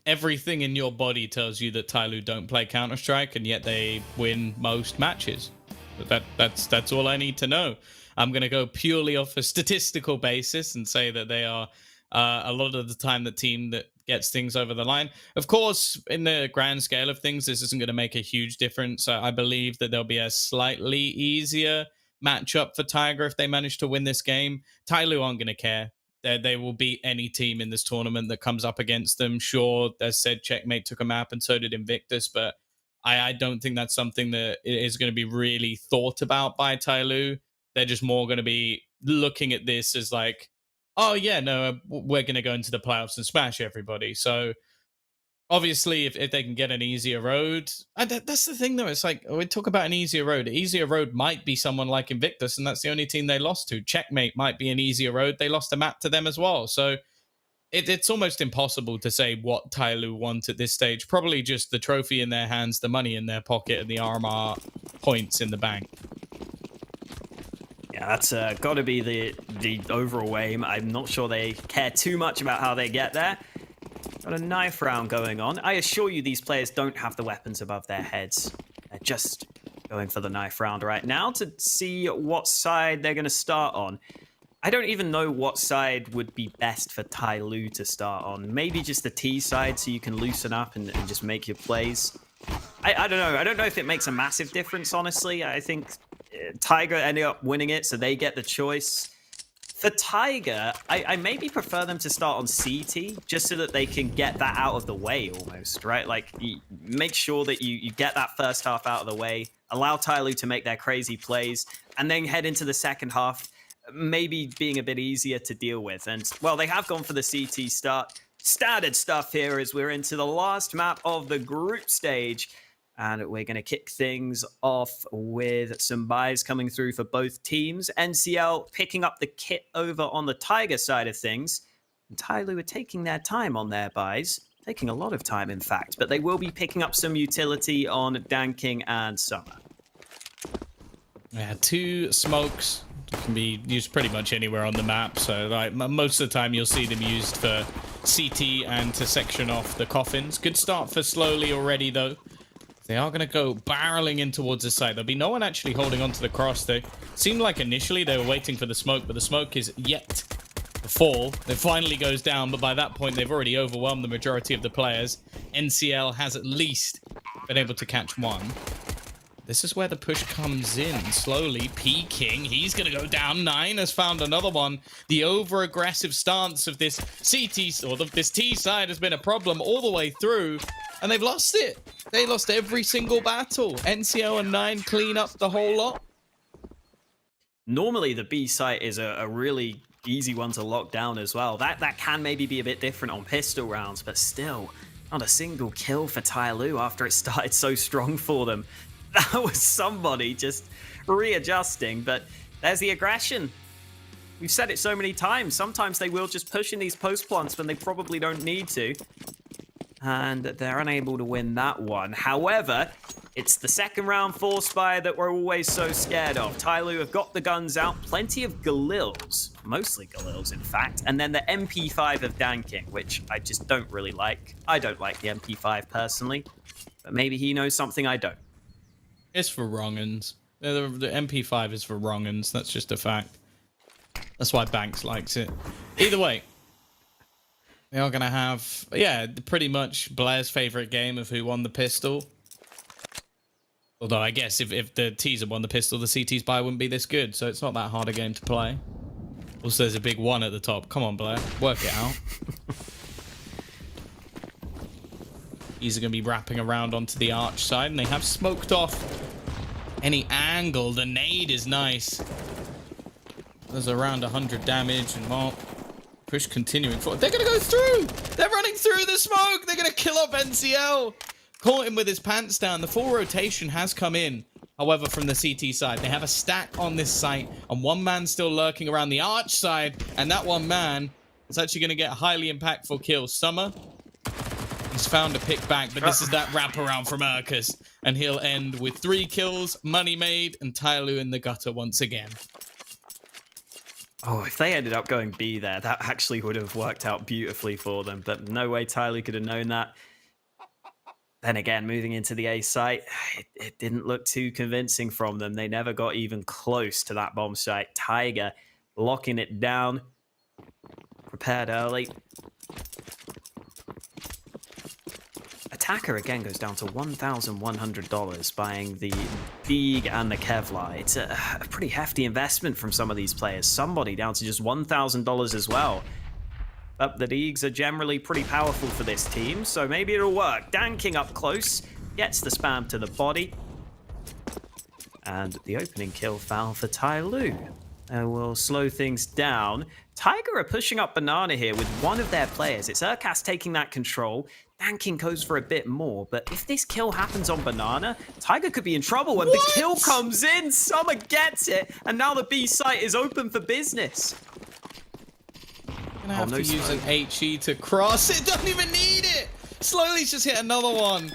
everything in your body tells you that TYLOO don't play Counter-Strike, and yet they win most matches. That's all I need to know. I'm going to go purely off a statistical basis and say that they are a lot of the time the team that gets things over the line. Of course, in the grand scale of things, this isn't going to make a huge difference. I believe that there'll be a slightly easier matchup for Tiger if they manage to win this game. TYLOO aren't going to care. They will beat any team in this tournament that comes up against them. Sure, as said, Checkmate took a map and so did Invictus, but I don't think that's something that is going to be really thought about by TYLOO. They're just more going to be looking at this as like, oh yeah, no, we're going to go into the playoffs and smash everybody. So obviously, if they can get an easier road, that's the thing though. It's like, we talk about an easier road. An easier road might be someone like Invictus, and that's the only team they lost to. Checkmate might be an easier road. They lost a map to them as well. So it's almost impossible to say what TYLOO want at this stage. Probably just the trophy in their hands, the money in their pocket, and the RMR points in the bank. Yeah, that's got to be the overall aim. I'm not sure they care too much about how they get there. Got a knife round going on. I assure you these players don't have the weapons above their heads. They're just going for the knife round right now to see what side they're going to start on. I don't even know what side would be best for TYLOO to start on. Maybe just the T side so you can loosen up and just make your plays. I don't know. I don't know if it makes a massive difference, honestly. I think Tiger ended up winning it, so they get the choice. For Tiger, I maybe prefer them to start on CT, just so that they can get that out of the way almost, right? Like, make sure that you get that first half out of the way, allow TYLOO to make their crazy plays, and then head into the second half, maybe being a bit easier to deal with. And, well, they have gone for the CT start. Standard stuff here as we're into the last map of the group stage. And we're going to kick things off with some buys coming through for both teams. NCL picking up the kit over on the Tiger side of things. And TYLOO are taking their time on their buys. Taking a lot of time, in fact. But they will be picking up some utility on Danking and Summer. Yeah, 2 smokes can be used pretty much anywhere on the map. So like most of the time you'll see them used for CT and to section off the coffins. Good start for Slowly already, though. They are going to go barreling in towards the side. There'll be no one actually holding onto the cross. They seemed like initially they were waiting for the smoke, but the smoke is yet to fall. It finally goes down, but by that point, they've already overwhelmed the majority of the players. NCL has at least been able to catch one. This is where the push comes in. Slowly, P-King, he's going to go down. 9 has found another one. The over-aggressive stance of this CT, or this T side has been a problem all the way through, and they've lost it. They lost every single battle. NCO and 9 clean up the whole lot. Normally, the B site is a really easy one to lock down as well. That can maybe be a bit different on pistol rounds, but still, not a single kill for TYLOO after it started so strong for them. That was somebody just readjusting, but there's the aggression. We've said it so many times. Sometimes they will just push in these post plants when they probably don't need to. And they're unable to win that one. However, it's the second round force fire that we're always so scared of. TYLOO have got the guns out, plenty of Galils, mostly Galils in fact, and then the MP5 of Danking, which I just don't really like. I don't like the MP5 personally, but maybe he knows something I don't. It's for wrong'uns. The MP5 is for wrong'uns. That's just a fact. That's why Banks likes it. Either way, they are going to have, yeah, pretty much Blair's favorite game of who won the pistol. Although I guess if the T's had won the pistol, the CT's buy wouldn't be this good. So it's not that hard a game to play. Also, there's a big 1 at the top. Come on, Blair. Work it out. These are going to be wrapping around onto the arch side, and they have smoked off any angle. The nade is nice. There's around 100 damage, and well, push continuing forward. They're going to go through. They're running through the smoke. They're going to kill off NCL. Caught him with his pants down. The full rotation has come in. However, from the CT side, they have a stack on this site, and one man still lurking around the arch side, and that one man is actually going to get a highly impactful kill. Summer, he's found a pick back, but this is that wraparound from Urkus, and he'll end with 3 kills, money made, and TYLOO in the gutter once again. Oh, if they ended up going B there, that actually would have worked out beautifully for them. But no way TYLOO could have known that. Then again, moving into the A site, it didn't look too convincing from them. They never got even close to that bomb site. Tiger locking it down. Prepared early. Attacker again goes down to $1,100 buying the Deeg and the Kevlar. It's a pretty hefty investment from some of these players. Somebody down to just $1,000 as well. But the Deegs are generally pretty powerful for this team, so maybe it'll work. Danking up close, gets the spam to the body. And the opening kill foul for TYLOO. We'll slow things down. Tiger are pushing up Banana here with one of their players. It's Urkas taking that control. Danking goes for a bit more, but if this kill happens on Banana, Tiger could be in trouble when the kill comes in. Summer gets it, and now the B site is open for business. Gonna have to use an HE to cross it. Don't even need it. Slowly just hit another one.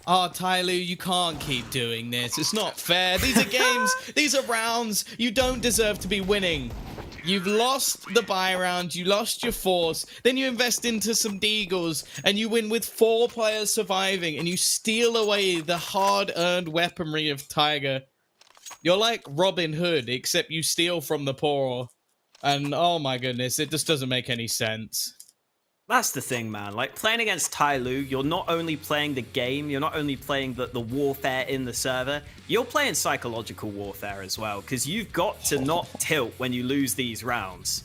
Oh, TYLOO, you can't keep doing this. It's not fair. These are games. These are rounds. You don't deserve to be winning. You've lost the buy round. You lost your force. Then you invest into some deagles, and you win with 4 players surviving, and you steal away the hard-earned weaponry of Tiger. You're like Robin Hood, except you steal from the poor. And oh my goodness, it just doesn't make any sense. That's the thing, man. Like, playing against TYLOO, you're not only playing the game, you're not only playing the warfare in the server, you're playing psychological warfare as well, because you've got to not tilt when you lose these rounds.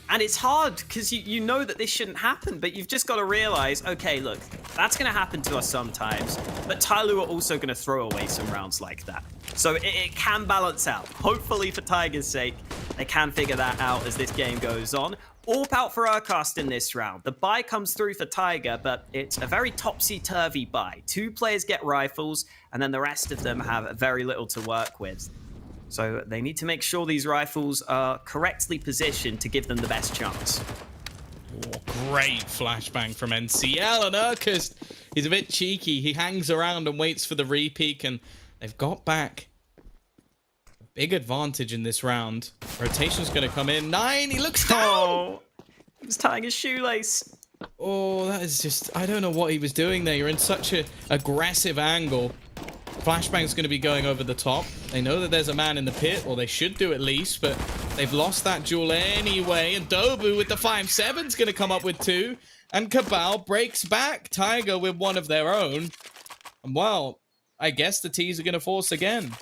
And it's hard, because you know that this shouldn't happen, but you've just got to realize, okay, look, that's going to happen to us sometimes, but TYLOO are also going to throw away some rounds like that. So it can balance out. Hopefully, for Tiger's sake, they can figure that out as this game goes on. AWP out for Urcast in this round. The buy comes through for Tiger, but it's a very topsy-turvy buy. 2 players get rifles, and then the rest of them have very little to work with. So they need to make sure these rifles are correctly positioned to give them the best chance. Oh, great flashbang from NCL, and Urcast, he's a bit cheeky. He hangs around and waits for the repeak, and they've got back a big advantage in this round. Rotation's going to come in. 9, he looks down! Oh, he's tying his shoelace. Oh, that is just... I don't know what he was doing there. You're in such an aggressive angle. Flashbang's going to be going over the top. They know that there's a man in the pit, or they should do at least, but they've lost that duel anyway. And Dobu with the 5-7's going to come up with 2. And Cabal breaks back. Tiger with one of their own. And well, I guess the T's are going to force again.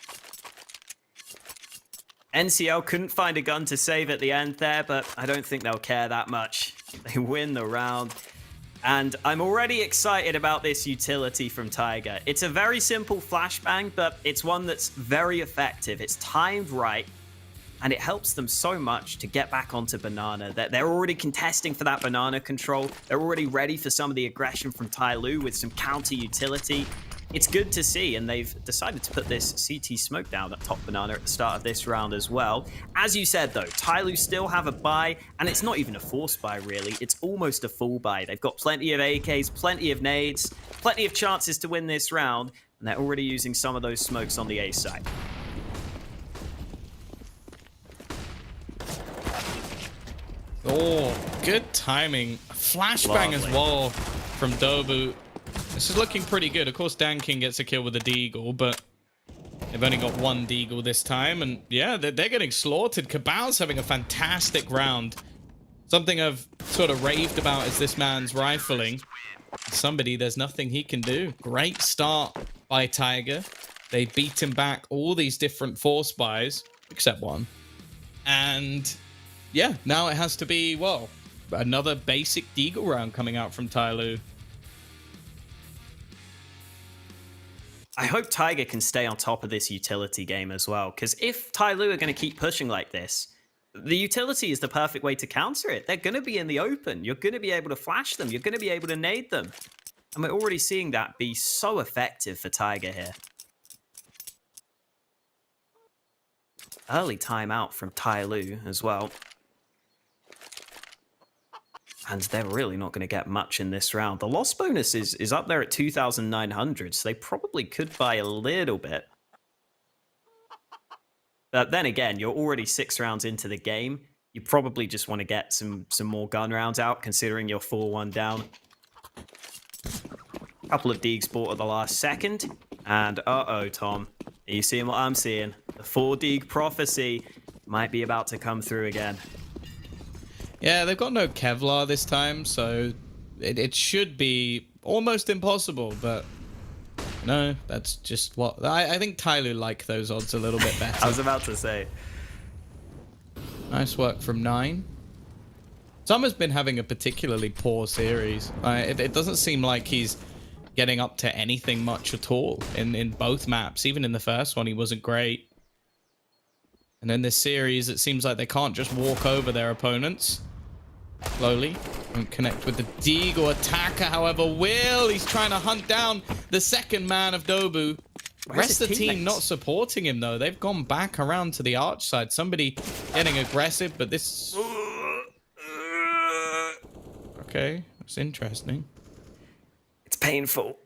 NCL couldn't find a gun to save at the end there, but I don't think they'll care that much. They win the round. And I'm already excited about this utility from Tiger. It's a very simple flashbang, but it's one that's very effective. It's timed right, and it helps them so much to get back onto Banana. They're already contesting for that Banana control. They're already ready for some of the aggression from TYLOO with some counter utility. It's good to see, and they've decided to put this CT smoke down at top Banana at the start of this round as well. As you said, though, TYLOO still have a buy, and it's not even a forced buy, really. It's almost a full buy. They've got plenty of AKs, plenty of nades, plenty of chances to win this round, and they're already using some of those smokes on the A side. Oh, good timing. Flashbang as well from Dobu. This is looking pretty good. Of course, Dan King gets a kill with a deagle, but they've only got 1 deagle this time. And yeah, they're getting slaughtered. Cabal's having a fantastic round. Something I've sort of raved about is this man's rifling. There's nothing he can do. Great start by Tiger. They beat him back all these different force buys, except one. And yeah, now it has to be, well, another basic deagle round coming out from TYLOO. I hope Tiger can stay on top of this utility game as well, because if TYLOO are going to keep pushing like this, the utility is the perfect way to counter it. They're going to be in the open. You're going to be able to flash them. You're going to be able to nade them. And we're already seeing that be so effective for Tiger here. Early timeout from TYLOO as well. And they're really not going to get much in this round. The loss bonus is up there at 2,900, so they probably could buy a little bit. But then again, you're already 6 rounds into the game. You probably just want to get some more gun rounds out, considering you're 4-1 down. Couple of Deegs bought at the last second. And uh-oh, Tom. Are you seeing what I'm seeing? The 4 Deeg prophecy might be about to come through again. Yeah, they've got no Kevlar this time, so it should be almost impossible, but no, that's just what... I think TYLOO like those odds a little bit better. I was about to say. Nice work from 9. Summer's been having a particularly poor series. It doesn't seem like he's getting up to anything much at all in both maps. Even in the first one, he wasn't great. And in this series, it seems like they can't just walk over their opponents. Slowly. Won't connect with the Deeg or attacker, however, will. He's trying to hunt down the second man of Dobu. Rest of the team not supporting him, though. They've gone back around to the arch side. Somebody getting aggressive, but this... Okay, that's interesting. It's painful.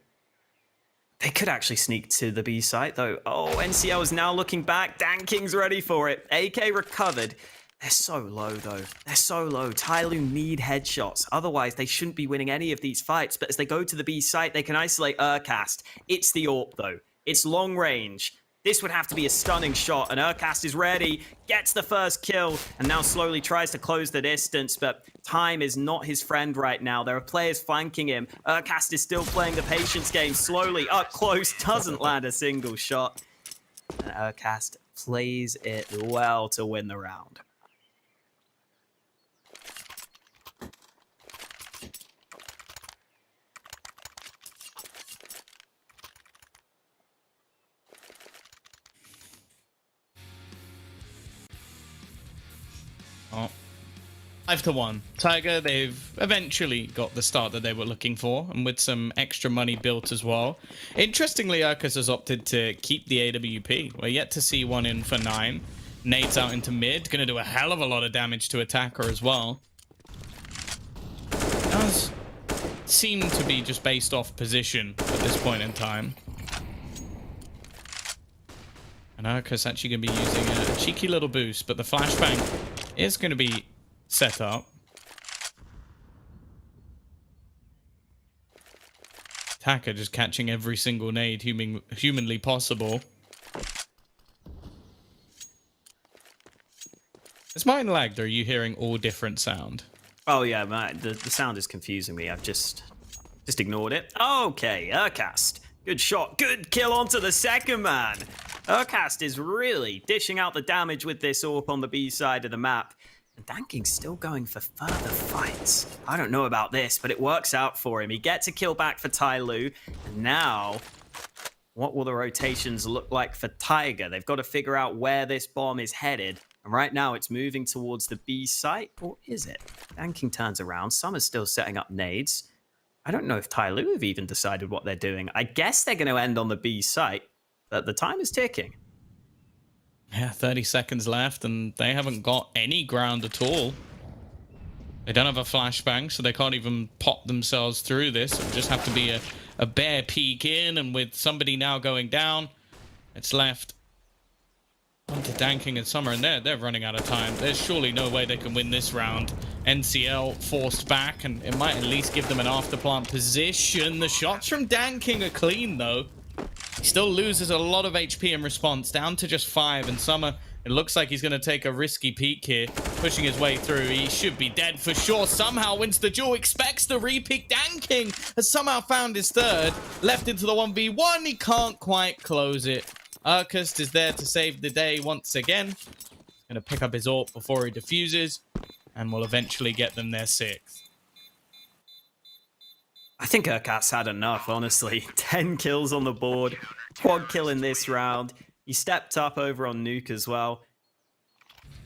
They could actually sneak to the B site, though. Oh, NCL is now looking back. Dan King's ready for it. AK recovered. They're so low, though. They're so low. TYLOO need headshots. Otherwise, they shouldn't be winning any of these fights. But as they go to the B site, they can isolate Urcast. It's the AWP, though. It's long range. This would have to be a stunning shot, and Urcast is ready, gets the first kill, and now slowly tries to close the distance, but time is not his friend right now. There are players flanking him. Urcast is still playing the patience game, slowly up close, doesn't land a single shot. And Urcast plays it well to win the round. Oh. 5-1. Tiger, they've eventually got the start that they were looking for, and with some extra money built as well. Interestingly, Urcas has opted to keep the AWP. We're yet to see one in for 9. Nades out into mid, gonna do a hell of a lot of damage to attacker as well. Does seem to be just based off position at this point in time. And Urcas actually gonna be using a cheeky little boost, but the flashbang is going to be set up. Attacker just catching every single nade humanly possible. Is mine lagged, or are you hearing all different sound? Oh yeah, the sound is confusing me. I've just ignored it. Okay, Urcast. Good shot. Good kill onto the second man. Urcast is really dishing out the damage with this AWP on the B side of the map. And Dan King's still going for further fights. I don't know about this, but it works out for him. He gets a kill back for TYLOO. And now, what will the rotations look like for Tiger? They've got to figure out where this bomb is headed. And right now, it's moving towards the B site. Or is it? Dan King turns around. Summer's still setting up nades. I don't know if TYLOO have even decided what they're doing. I guess they're going to end on the B site. But the time is ticking. Yeah, 30 seconds left, and they haven't got any ground at all. They don't have a flashbang, so they can't even pop themselves through this. It'll just have to be a bare peek in, and with somebody now going down, it's left onto Dan King and Summer, and they're running out of time. There's surely no way they can win this round. NCL forced back, and it might at least give them an afterplant position. The shots from Dan King are clean, though. He still loses a lot of HP in response, down to just 5, and Summer, it looks like he's going to take a risky peek here, pushing his way through. He should be dead for sure. Somehow wins the duel, expects the repeat. Dan King has somehow found his third, left into the 1v1. He can't quite close it. Urcas is there to save the day once again. He's going to pick up his AWP before he defuses, and will eventually get them their 6th. I think Urcast had enough, honestly. 10 kills on the board, quad kill in this round. He stepped up over on Nuke as well.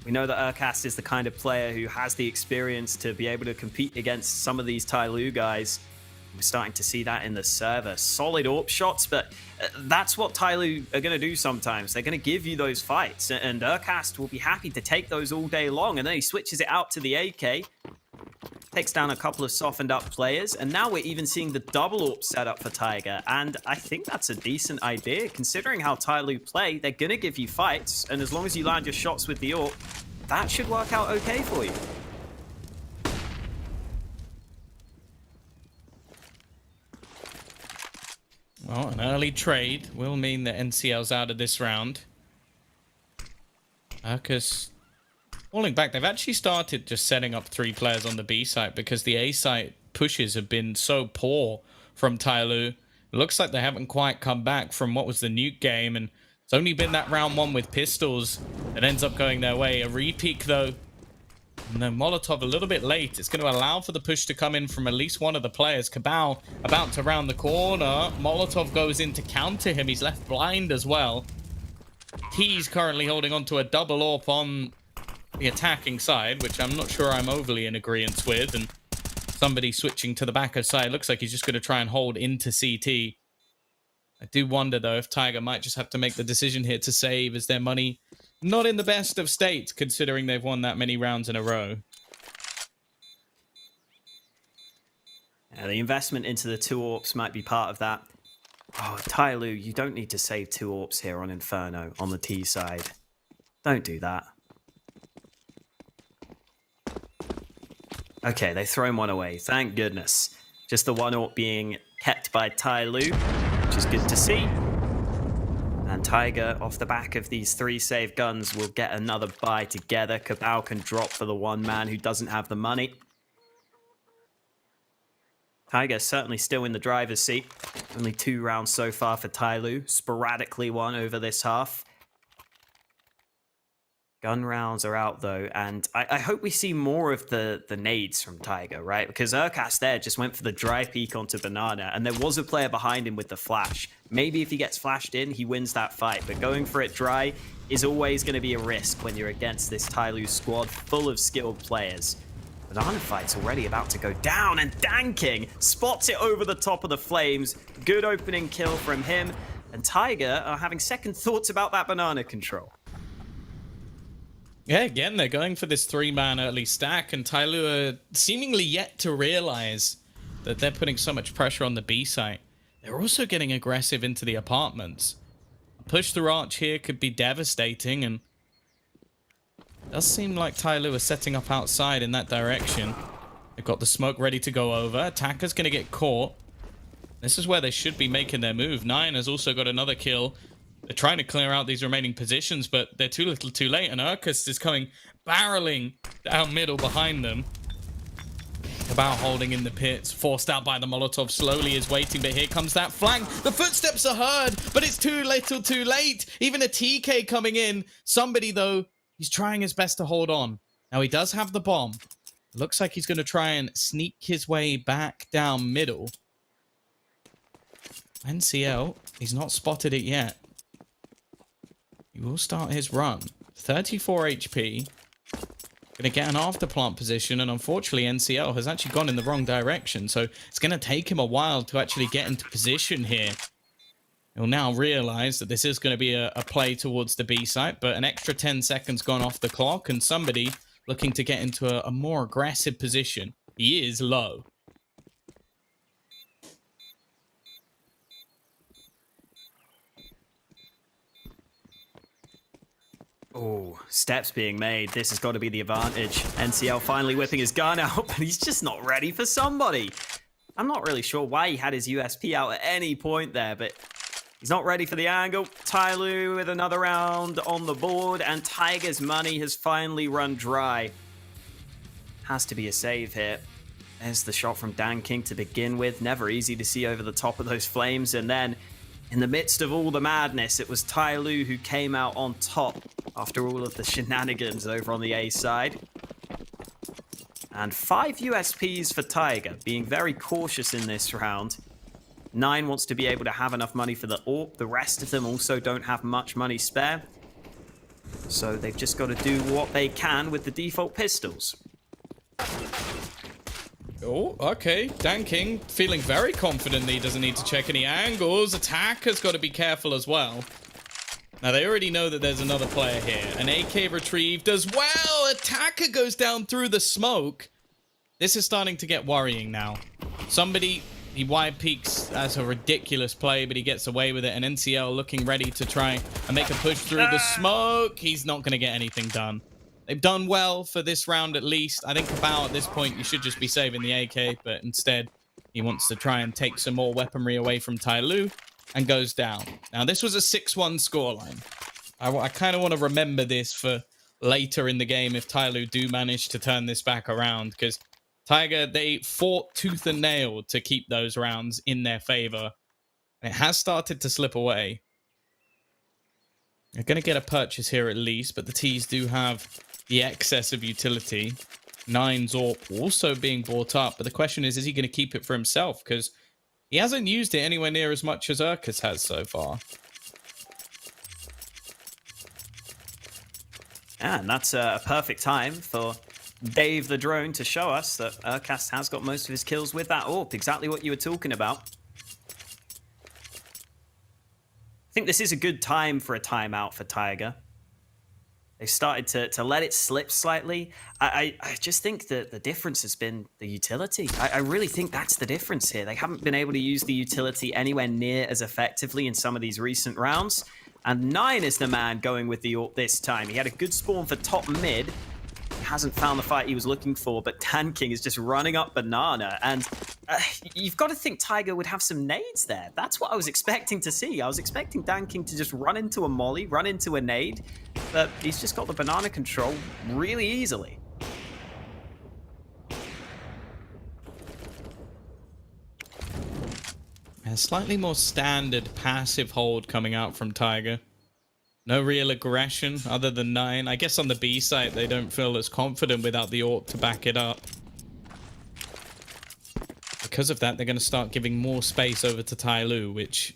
We know that Urcast is the kind of player who has the experience to be able to compete against some of these TYLOO guys. We're starting to see that in the server. Solid AWP shots, but that's what TYLOO are going to do sometimes. They're going to give you those fights, and Urcast will be happy to take those all day long, and then he switches it out to the AK. Takes down a couple of softened up players, and now we're even seeing the double AWP setup for Tiger, and I think that's a decent idea. Considering how TYLOO play, they're going to give you fights, and as long as you land your shots with the AWP, that should work out okay for you. Well, an early trade will mean that NCL's out of this round. Because falling back, they've actually started just setting up 3 players on the B site because the A site pushes have been so poor from TYLOO. It looks like they haven't quite come back from what was the nuke game, and it's only been that round 1 with pistols that ends up going their way. A repeak though, and then Molotov a little bit late. It's going to allow for the push to come in from at least one of the players. Cabal about to round the corner. Molotov goes in to counter him. He's left blind as well. He's currently holding on to a double AWP on the attacking side, which I'm not sure I'm overly in agreement with. And somebody switching to the backer side. Looks like he's just going to try and hold into CT. I do wonder, though, if Tiger might just have to make the decision here to save, as their money not in the best of states, considering they've won that many rounds in a row. Yeah, the investment into the 2 AWPs might be part of that. Oh, TYLOO, you don't need to save 2 AWPs here on Inferno on the T side. Don't do that. Okay, they've thrown one away. Thank goodness. Just the 1 AWP being kept by TYLOO, which is good to see. And Tiger, off the back of these 3 save guns, will get another buy together. Cabal can drop for the 1 man who doesn't have the money. Tiger certainly still in the driver's seat. Only 2 rounds so far for TYLOO. Sporadically 1 over this half. Gun rounds are out, though, and I hope we see more of the nades from Tiger, right? Because Urkas there just went for the dry peek onto Banana, and there was a player behind him with the flash. Maybe if he gets flashed in, he wins that fight, but going for it dry is always going to be a risk when you're against this TYLOO squad full of skilled players. Banana fight's already about to go down, and Danking spots it over the top of the flames. Good opening kill from him, and Tiger are having second thoughts about that Banana control. Yeah, again, they're going for this 3-man early stack, and TYLOO are seemingly yet to realize that they're putting so much pressure on the B site. They're also getting aggressive into the apartments. A push through Arch here could be devastating, and it does seem like TYLOO are setting up outside in that direction. They've got the smoke ready to go over. Attacker's going to get caught. This is where they should be making their move. Nine has also got another kill. They're trying to clear out these remaining positions, but they're too little too late, and Urkus is coming barreling down middle behind them. Cabal holding in the pits, forced out by the Molotov, slowly is waiting, but here comes that flank. The footsteps are heard, but it's too little too late. Even a TK coming in. Somebody, though, he's trying his best to hold on. Now, he does have the bomb. Looks like he's going to try and sneak his way back down middle. NCL, he's not spotted it yet. He will start his run. 34 HP. Going to get an afterplant position, and unfortunately NCL has actually gone in the wrong direction, so it's going to take him a while to actually get into position here. He'll now realize that this is going to be a play towards the B site, but an extra 10 seconds gone off the clock, and somebody looking to get into a more aggressive position. He is low. Oh, steps being made. This has got to be the advantage. NCL finally whipping his gun out, but he's just not ready for somebody. I'm not really sure why he had his USP out at any point there, but he's not ready for the angle. TYLOO with another round on the board, and Tiger's money has finally run dry. Has to be a save here. There's the shot from Danking to begin with. Never easy to see over the top of those flames, and then in the midst of all the madness, it was TYLOO who came out on top after all of the shenanigans over on the A side. And 5 USPs for Tiger, being very cautious in this round. 9 wants to be able to have enough money for the AWP. The rest of them also don't have much money spare. So they've just got to do what they can with the default pistols. Oh, okay. Danking feeling very confident that he doesn't need to check any angles. Attacker's got to be careful as well. Now, they already know that there's another player here. An AK retrieved as well. Attacker goes down through the smoke. This is starting to get worrying now. Somebody, he wide peeks as a ridiculous play, but he gets away with it. And NCL looking ready to try and make a push through the smoke. He's not going to get anything done. they've done well for this round at least. I think Kabao at this point, you should just be saving the AK, but instead he wants to try and take some more weaponry away from TYLOO and goes down. Now, this was a 6-1 scoreline. I kind of want to remember this for later in the game if TYLOO do manage to turn this back around, because Tiger, they fought tooth and nail to keep those rounds in their favor. And it has started to slip away. They're going to get a purchase here at least, but the T's do have the excess of utility. 9's AWP also being bought up, but the question is he going to keep it for himself? Because he hasn't used it anywhere near as much as Urkus has so far. And that's a perfect time for Dave the Drone to show us that Urkas has got most of his kills with that AWP. Exactly what you were talking about. I think this is a good time for a timeout for Tiger. They've started to let it slip slightly. I just think that the difference has been the utility. I really think that's the difference here. They haven't been able to use the utility anywhere near as effectively in some of these recent rounds. And 9 is the man going with the AWP this time. He had a good spawn for top mid. He hasn't found the fight he was looking for, but Tanking is just running up Banana. And you've got to think Tiger would have some nades there. That's what I was expecting to see. I was expecting Tanking to just run into a molly, run into a nade, but he's just got the Banana control really easily. A slightly more standard passive hold coming out from Tiger. No real aggression other than 9. I guess on the B site, they don't feel as confident without the AWP to back it up. Because of that, they're going to start giving more space over to TYLOO, which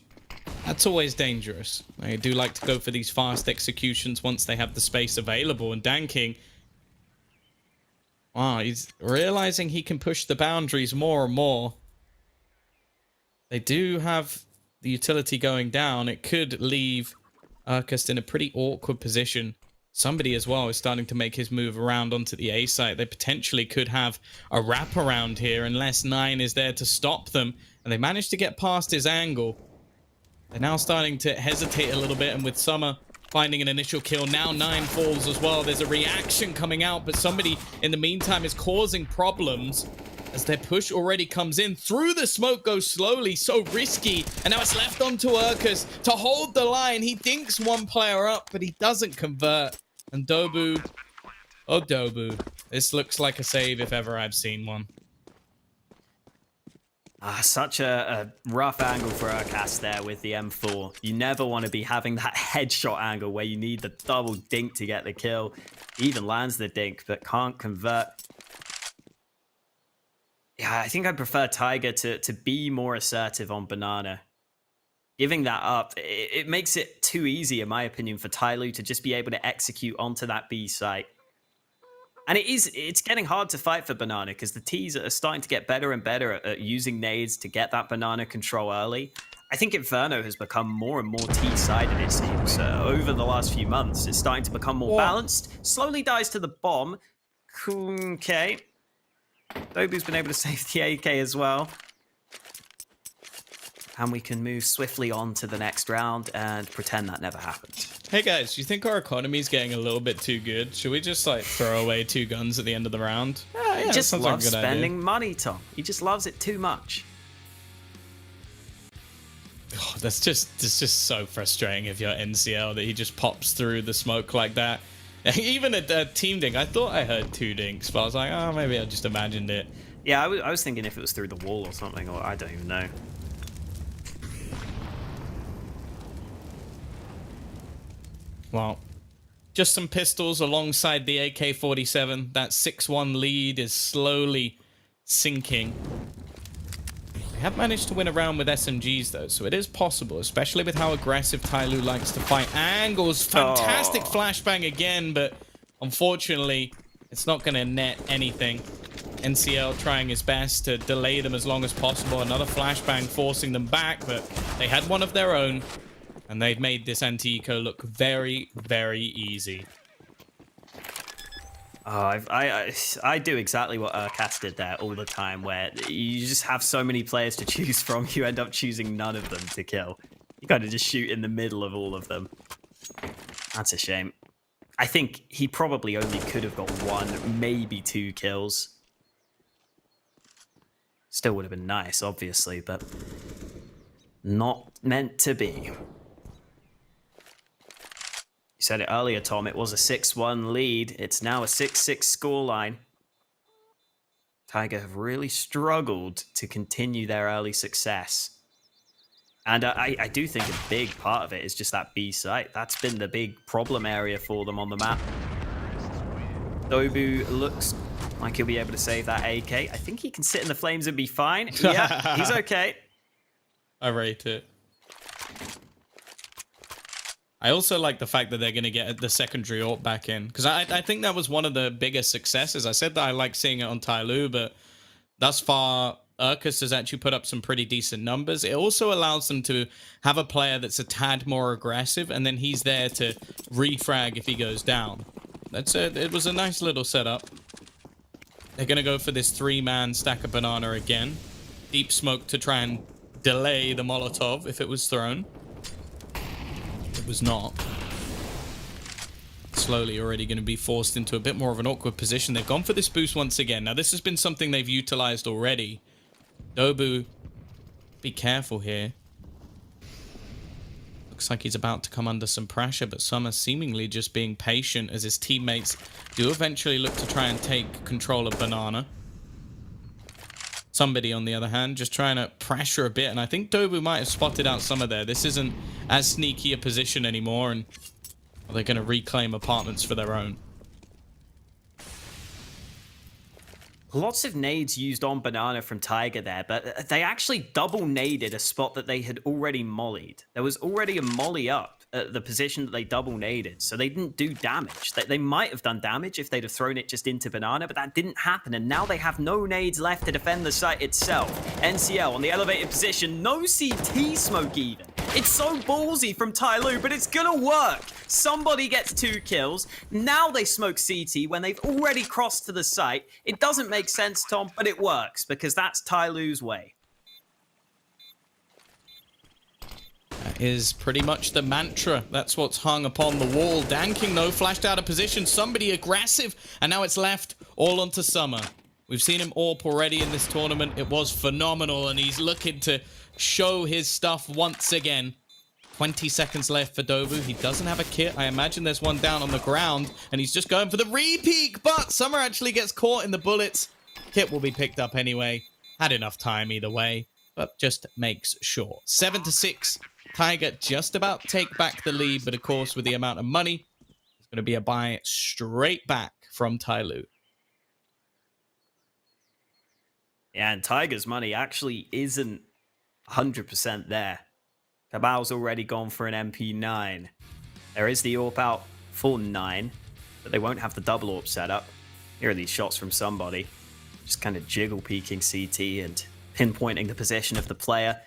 that's always dangerous. They do like to go for these fast executions once they have the space available. And Danking, wow, he's realizing he can push the boundaries more and more. They do have the utility going down. It could leave Urkus in a pretty awkward position. Somebody as well is starting to make his move around onto the A site. They potentially could have a wraparound here unless 9 is there to stop them. And they managed to get past his angle. They're now starting to hesitate a little bit, and with Summer finding an initial kill, now 9 falls as well. There's a reaction coming out, but somebody in the meantime is causing problems as their push already comes in. Through the smoke goes slowly, so risky. And now it's left onto Urkus to hold the line. He dinks one player up, but he doesn't convert. And Dobu, oh Dobu, this looks like a save if ever I've seen one. Such a rough angle for Urkas there with the M4. You never want to be having that headshot angle where you need the double dink to get the kill. He even lands the dink, but can't convert. Yeah, I think I prefer Tiger to be more assertive on Banana. Giving that up, it makes it too easy, in my opinion, for TYLOO to just be able to execute onto that B site. And it's getting hard to fight for Banana because the T's are starting to get better and better at using nades to get that Banana control early. I think Inferno has become more and more T-sided, it seems, over the last few months. It's starting to become more balanced. Slowly dies to the bomb. Okay. Dobu's been able to save the AK as well. And we can move swiftly on to the next round and pretend that never happened. Hey guys, do you think our economy's getting a little bit too good? Should we just like throw away 2 guns at the end of the round? He just loves spending money, Tom. He just loves it too much. Oh, that's just so frustrating if you're NCL that he just pops through the smoke like that. Even a team dink, I thought I heard 2 dinks, but I was like, oh, maybe I just imagined it. Yeah, I was thinking if it was through the wall or something, or I don't even know. Well, just some pistols alongside the AK-47. That 6-1 lead is slowly sinking. They have managed to win a round with SMGs, though, so it is possible, especially with how aggressive TYLOO likes to fight angles. Fantastic flashbang again, but unfortunately, it's not going to net anything. NCL trying his best to delay them as long as possible. Another flashbang forcing them back, but they had one of their own, and they've made this anti-eco look very, very easy. Oh, I do exactly what Urkas did there all the time, where you just have so many players to choose from, you end up choosing none of them to kill. You kind of just shoot in the middle of all of them. That's a shame. I think he probably only could have got 1, maybe 2 kills. Still would have been nice, obviously, but not meant to be. You said it earlier, Tom. It was a 6-1 lead. It's now a 6-6 scoreline. Tiger have really struggled to continue their early success. And I do think a big part of it is just that B site. That's been the big problem area for them on the map. TYLOO looks like he'll be able to save that AK. I think he can sit in the flames and be fine. Yeah, he's okay. I rate it. I also like the fact that they're going to get the secondary AWP back in. Because I think that was one of the biggest successes. I said that I like seeing it on TYLOO, but thus far, Urkus has actually put up some pretty decent numbers. It also allows them to have a player that's a tad more aggressive, and then he's there to refrag if he goes down. It was a nice little setup. They're going to go for this 3-man stack of banana again. Deep smoke to try and delay the Molotov if it was thrown. It was not. Slowly already going to be forced into a bit more of an awkward position. They've gone for this boost once again. Now, this has been something they've utilized already. TYLOO, be careful here. Looks like he's about to come under some pressure, but Summer seemingly just being patient as his teammates do eventually look to try and take control of Banana. Somebody, on the other hand, just trying to pressure a bit, and I think TYLOO might have spotted out Summer there. This isn't as sneaky a position anymore, and they're going to reclaim apartments for their own. Lots of nades used on Banana from Tiger there, but they actually double naded a spot that they had already mollied. There was already a molly up at the position that they double naded, so they didn't do damage. They might have done damage if they'd have thrown it just into Banana, but that didn't happen, and now they have no nades left to defend the site itself. NCL on the elevated position, no CT smoke even. It's so ballsy from TYLOO, but it's gonna work. Somebody gets 2 kills. Now they smoke CT when they've already crossed to the site. It doesn't make sense, Tom, but it works because that's TYLOO's way. That is pretty much the mantra. That's what's hung upon the wall. Danking, though, flashed out of position. Somebody aggressive, and now it's left all onto Summer. We've seen him AWP already in this tournament. It was phenomenal, and he's looking to show his stuff once again. 20 seconds left for TYLOO. He doesn't have a kit. I imagine there's one down on the ground, and he's just going for the re-peek, but Summer actually gets caught in the bullets. Kit will be picked up anyway. Had enough time either way, but just makes sure. 7-6. Tiger just about take back the lead, but of course, with the amount of money, it's going to be a buy straight back from TYLOO. Yeah, and Tiger's money actually isn't 100% there. Cabal's already gone for an MP9. There is the AWP out for 9, but they won't have the double AWP setup. Here are these shots from somebody. Just kind of jiggle peeking CT and pinpointing the position of the player.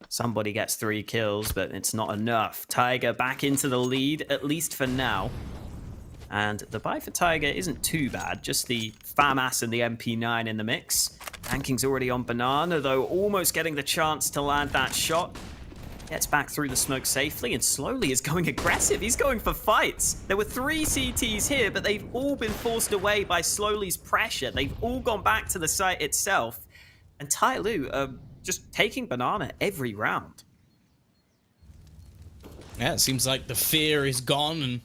Somebody gets 3 kills, but it's not enough. Tiger back into the lead, at least for now. And the buy for Tiger isn't too bad. Just the FAMAS and the MP9 in the mix. Ranking's already on Banana, though almost getting the chance to land that shot. Gets back through the smoke safely and slowly is going aggressive. He's going for fights. There were 3 CTs here, but they've all been forced away by Slowly's pressure. They've all gone back to the site itself. And TYLOO are just taking Banana every round. Yeah, it seems like the fear is gone, and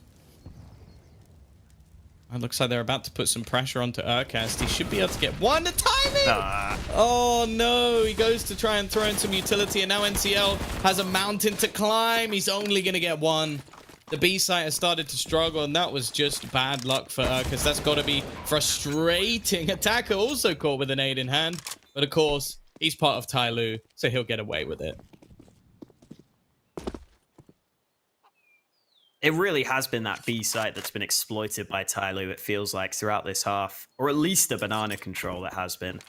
it looks like they're about to put some pressure onto Urkast. He should be able to get one. The timing! Oh no, he goes to try and throw in some utility, and now NCL has a mountain to climb. He's only going to get 1. The B site has started to struggle, and that was just bad luck for Urkast. That's got to be frustrating. Attacker also caught with an aid in hand, but of course, he's part of TYLOO, so he'll get away with it. It really has been that B site that's been exploited by TYLOO, it feels like, throughout this half. Or at least the Banana control it has been.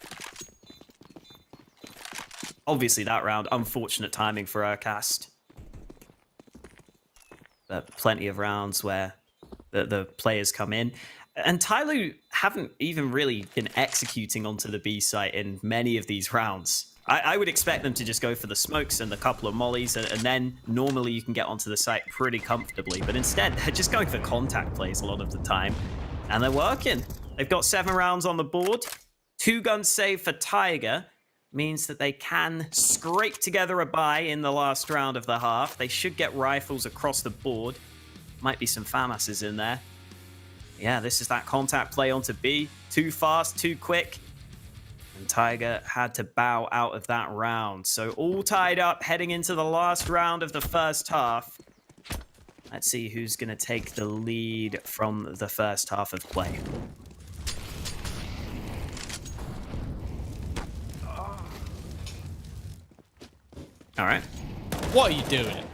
Obviously, that round, unfortunate timing for Urkast. But plenty of rounds where the players come in. And TYLOO haven't even really been executing onto the B site in many of these rounds. I would expect them to just go for the smokes and the couple of mollies, and then normally you can get onto the site pretty comfortably. But instead, they're just going for contact plays a lot of the time, and they're working. They've got 7 rounds on the board. 2 guns saved for Tiger means that they can scrape together a buy in the last round of the half. They should get rifles across the board. Might be some FAMASs in there. Yeah, this is that contact play onto B. Too fast, too quick. And Tiger had to bow out of that round. So all tied up heading into the last round of the first half. Let's see who's going to take the lead from the first half of play. All right. What are you doing?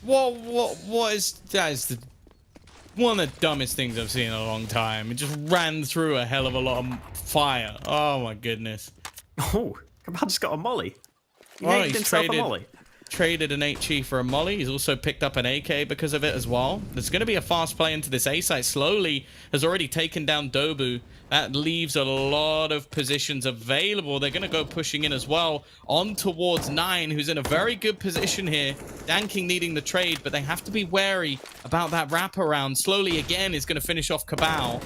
What is that? Is the one of the dumbest things I've seen in a long time. It just ran through a hell of a lot of fire. Oh my goodness. Oh, Kamal just got a molly. He Oh, made himself a molly. Traded an HE for a molly. He's also picked up an AK because of it as well. There's going to be a fast play into this A site. Slowly has already taken down Dobu. That leaves a lot of positions available. They're going to go pushing in as well on towards 9, who's in a very good position here. Danking needing the trade, but they have to be wary about that wraparound. Slowly again is going to finish off Cabal.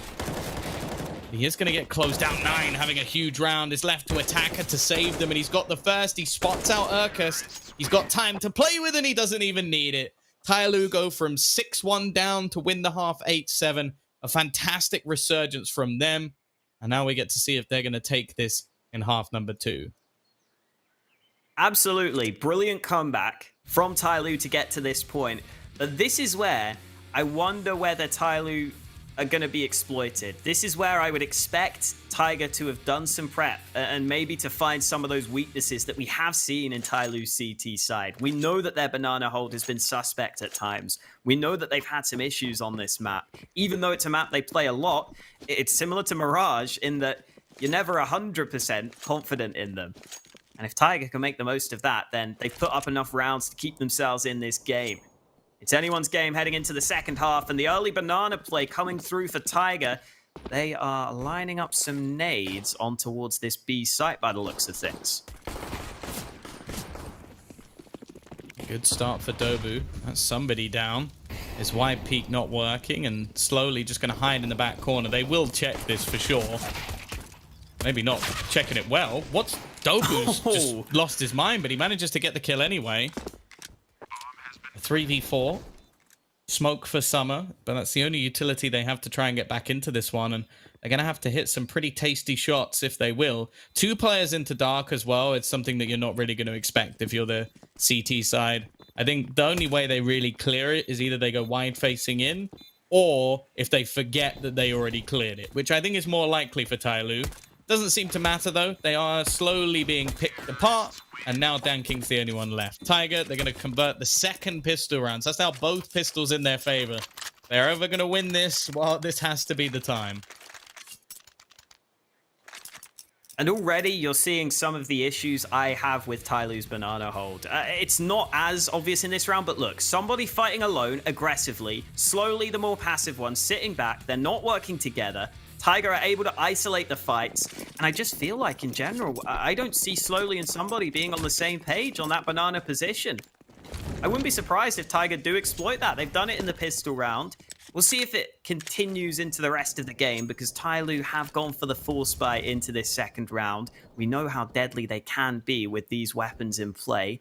He is going to get closed down. 9 having a huge round is left to Attacker to save them, and he's got the first. He spots out Urkus. He's got time to play with, and he doesn't even need it. TYLOO go from 6-1 down to win the half 8-7. A fantastic resurgence from them. And now we get to see if they're going to take this in half number 2. Absolutely. Brilliant comeback from TYLOO to get to this point. But this is where I wonder whether TYLOO are going to be exploited. This is where I would expect Tiger to have done some prep and maybe to find some of those weaknesses that we have seen in TYLOO's CT side. We know that their banana hold has been suspect at times. We know that they've had some issues on this map. Even though it's a map they play a lot, it's similar to Mirage in that you're never 100% confident in them. And if Tiger can make the most of that, then they've put up enough rounds to keep themselves in this game. It's anyone's game heading into the second half, and the early banana play coming through for Tiger. They are lining up some nades on towards this B site by the looks of things. Good start for Dobu. That's somebody down. His wide peak not working, and slowly just going to hide in the back corner. They will check this for sure. Maybe not checking it well. What's Dobu's just lost his mind, but he manages to get the kill anyway. 3v4. Smoke for Summer, but that's the only utility they have to try and get back into this one, and they're going to have to hit some pretty tasty shots if they will. 2 players into Dark as well. It's something that you're not really going to expect if you're the CT side. I think the only way they really clear it is either they go wide facing in, or if they forget that they already cleared it, which I think is more likely for TYLOO. Doesn't seem to matter though. They are slowly being picked apart, and now Danking's the only one left. Tiger, they're going to convert the second pistol round. So that's now both pistols in their favor. They're ever going to win this, well, this has to be the time. And already you're seeing some of the issues I have with TYLOO's banana hold. It's not as obvious in this round, but look, somebody fighting alone aggressively, slowly the more passive one sitting back, they're not working together. Tiger are able to isolate the fights, and I just feel like in general, I don't see Slowly and somebody being on the same page on that banana position. I wouldn't be surprised if Tiger do exploit that. They've done it in the pistol round. We'll see if it continues into the rest of the game, because TYLOO have gone for the force buy into this second round. We know how deadly they can be with these weapons in play.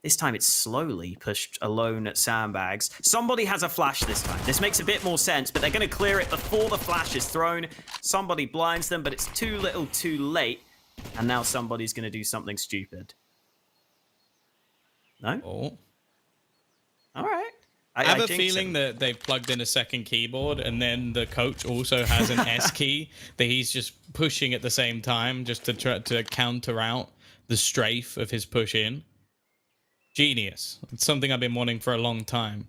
This time it's Slowly pushed alone at sandbags. Somebody has a flash this time. This makes a bit more sense, but they're going to clear it before the flash is thrown. Somebody blinds them, but it's too little too late. And now somebody's going to do something stupid. No? Oh. All right. I have a feeling that they've plugged in a second keyboard, and then the coach also has an S key that he's just pushing at the same time just to try to counter out the strafe of his push in. Genius. It's something I've been wanting for a long time.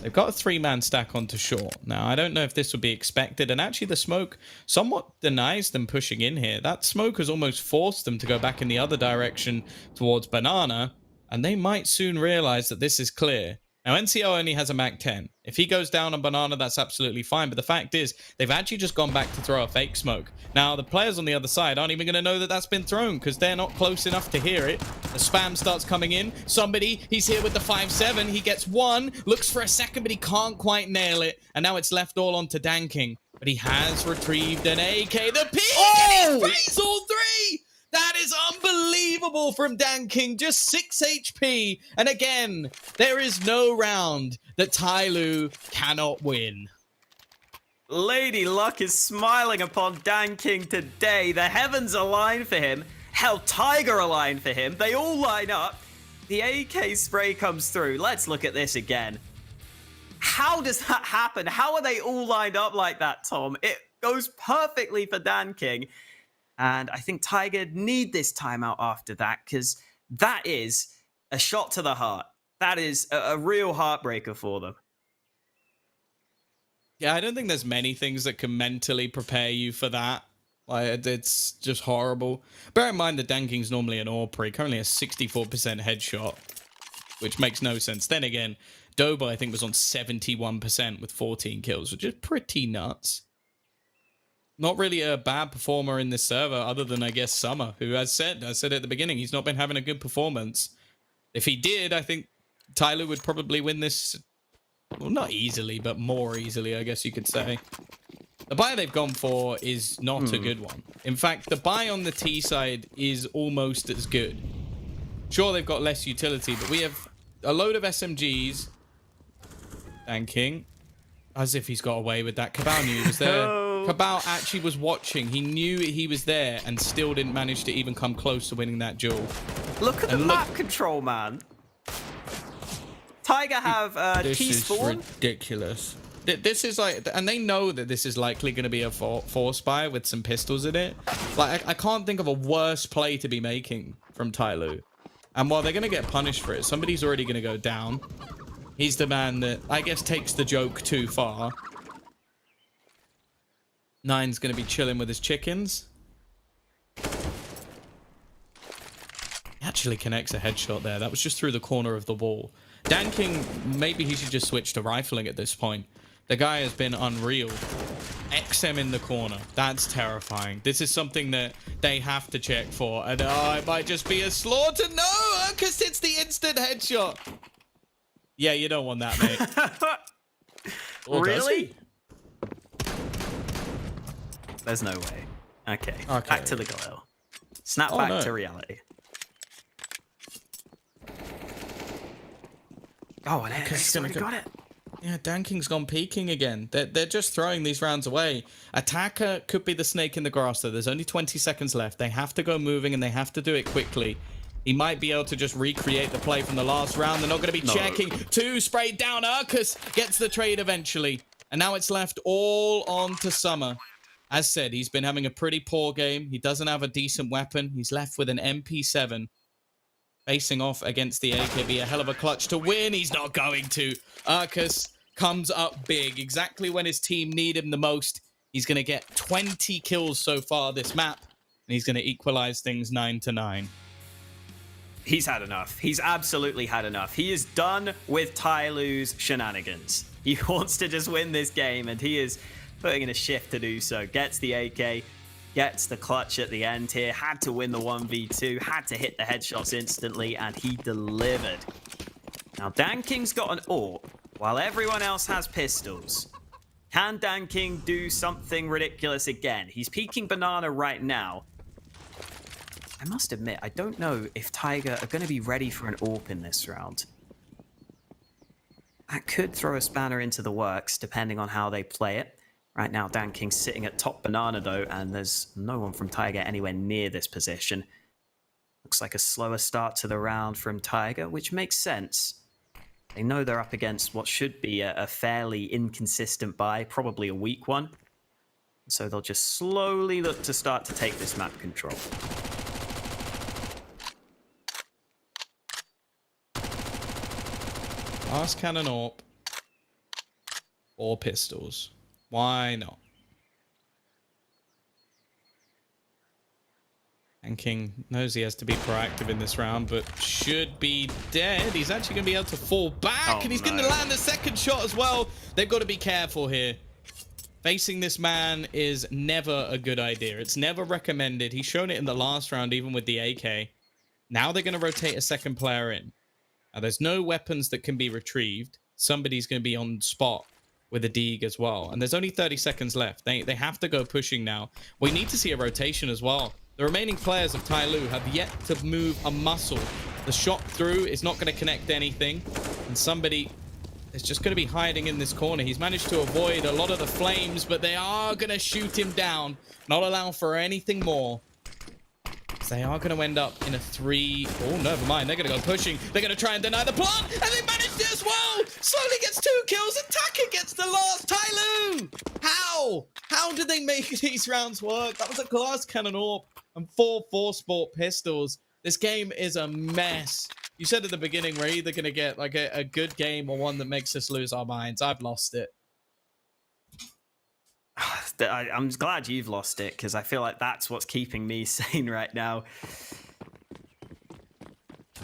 They've got a 3-man stack onto short. Now, I don't know if this would be expected, and actually the smoke somewhat denies them pushing in here. That smoke has almost forced them to go back in the other direction towards banana, and they might soon realize that this is clear. Now, NCO only has a Mac 10. If he goes down on Banana, that's absolutely fine. But the fact is, they've actually just gone back to throw a fake smoke. Now, the players on the other side aren't even going to know that that's been thrown because they're not close enough to hear it. The spam starts coming in. Somebody, he's here with the 5-7. He gets one, looks for a second, but he can't quite nail it. And now it's left all on to Danking. But he has retrieved an AK. The pig! Oh! And he sprays all three! That is unbelievable from Danking. Just 6 HP. And again, there is no round that TYLOO cannot win. Lady Luck is smiling upon Danking today. The heavens align for him. Hell, Tiger align for him. They all line up. The AK spray comes through. Let's look at this again. How does that happen? How are they all lined up like that, Tom? It goes perfectly for Danking. And I think Tiger need this timeout after that because that is a shot to the heart. That is a real heartbreaker for them. Yeah, I don't think there's many things that can mentally prepare you for that. Like, it's just horrible. Bear in mind that Danking's normally an AWP, currently a 64% headshot, which makes no sense. Then again, Doba, I think, was on 71% with 14 kills, which is pretty nuts. Not really a bad performer in this server, other than, I guess, Summer, who, I said at the beginning, he's not been having a good performance. If he did, I think TYLOO would probably win this, well, not easily, but more easily, I guess you could say. The buy they've gone for is not a good one. In fact, the buy on the T side is almost as good. Sure, they've got less utility, but we have a load of SMGs. Danking. As if he's got away with that. Cabal knew he was there. Cabal actually was watching. He knew he was there and still didn't manage to even come close to winning that duel. Look at the map control, man. Tiger have T-spawn. This is ridiculous. This is like, and they know that this is likely going to be a force buy with some pistols in it. Like, I can't think of a worse play to be making from TYLOO. And while they're going to get punished for it, somebody's already going to go down. He's the man that, I guess, takes the joke too far. Nine's going to be chilling with his chickens. He actually connects a headshot there. That was just through the corner of the wall. Danking, maybe he should just switch to rifling at this point. The guy has been unreal. XM in the corner. That's terrifying. This is something that they have to check for. And it might just be a slaughter. No, because it's the instant headshot. Yeah, you don't want that, mate. Or really? There's no way. Okay. Back to the glow. Snap back to reality. Oh, and he's got it. Yeah, Danking's gone peeking again. They're just throwing these rounds away. Attacker could be the snake in the grass, though. There's only 20 seconds left. They have to go moving, and they have to do it quickly. He might be able to just recreate the play from the last round. They're not going to be checking. Two sprayed down. Urkus gets the trade eventually. And now it's left all on to Summer. As said, he's been having a pretty poor game. He doesn't have a decent weapon. He's left with an MP7. Facing off against the AKB. A hell of a clutch to win. He's not going to. Urkus comes up big. Exactly when his team need him the most. He's going to get 20 kills so far this map. And he's going to equalize things 9-9. He's had enough. He's absolutely had enough. He is done with TYLOO's shenanigans. He wants to just win this game, and he is putting in a shift to do so. Gets the AK, gets the clutch at the end here, had to win the 1v2, had to hit the headshots instantly, and he delivered. Now, Danking's got an AWP, while everyone else has pistols. Can Danking do something ridiculous again? He's peeking Banana right now. I must admit, I don't know if Tiger are going to be ready for an AWP in this round. That could throw a spanner into the works, depending on how they play it. Right now, Danking's sitting at top Banana, though, and there's no one from Tiger anywhere near this position. Looks like a slower start to the round from Tiger, which makes sense. They know they're up against what should be a fairly inconsistent buy, probably a weak one. So they'll just slowly look to start to take this map control. Last cannon AWP. Or pistols. Why not? And King knows he has to be proactive in this round, but should be dead. He's actually going to be able to fall back, and he's going to land a second shot as well. They've got to be careful here. Facing this man is never a good idea. It's never recommended. He's shown it in the last round, even with the AK. Now they're going to rotate a second player in. Now, there's no weapons that can be retrieved. Somebody's going to be on spot with a Deeg as well. And there's only 30 seconds left. They have to go pushing now. We need to see a rotation as well. The remaining players of TYLOO have yet to move a muscle. The shot through is not going to connect anything. And somebody is just going to be hiding in this corner. He's managed to avoid a lot of the flames, but they are going to shoot him down. Not allow for anything more. They are going to end up in a 3. Oh, never mind. They're going to go pushing. They're going to try and deny the plant. And they managed it as well. Slowly gets 2 kills. And Taka gets the last. TYLOO! How? How did they make these rounds work? That was a glass cannon AWP and 4 4-sport pistols. This game is a mess. You said at the beginning we're either going to get like a good game or one that makes us lose our minds. I've lost it. I'm glad you've lost it, because I feel like that's what's keeping me sane right now.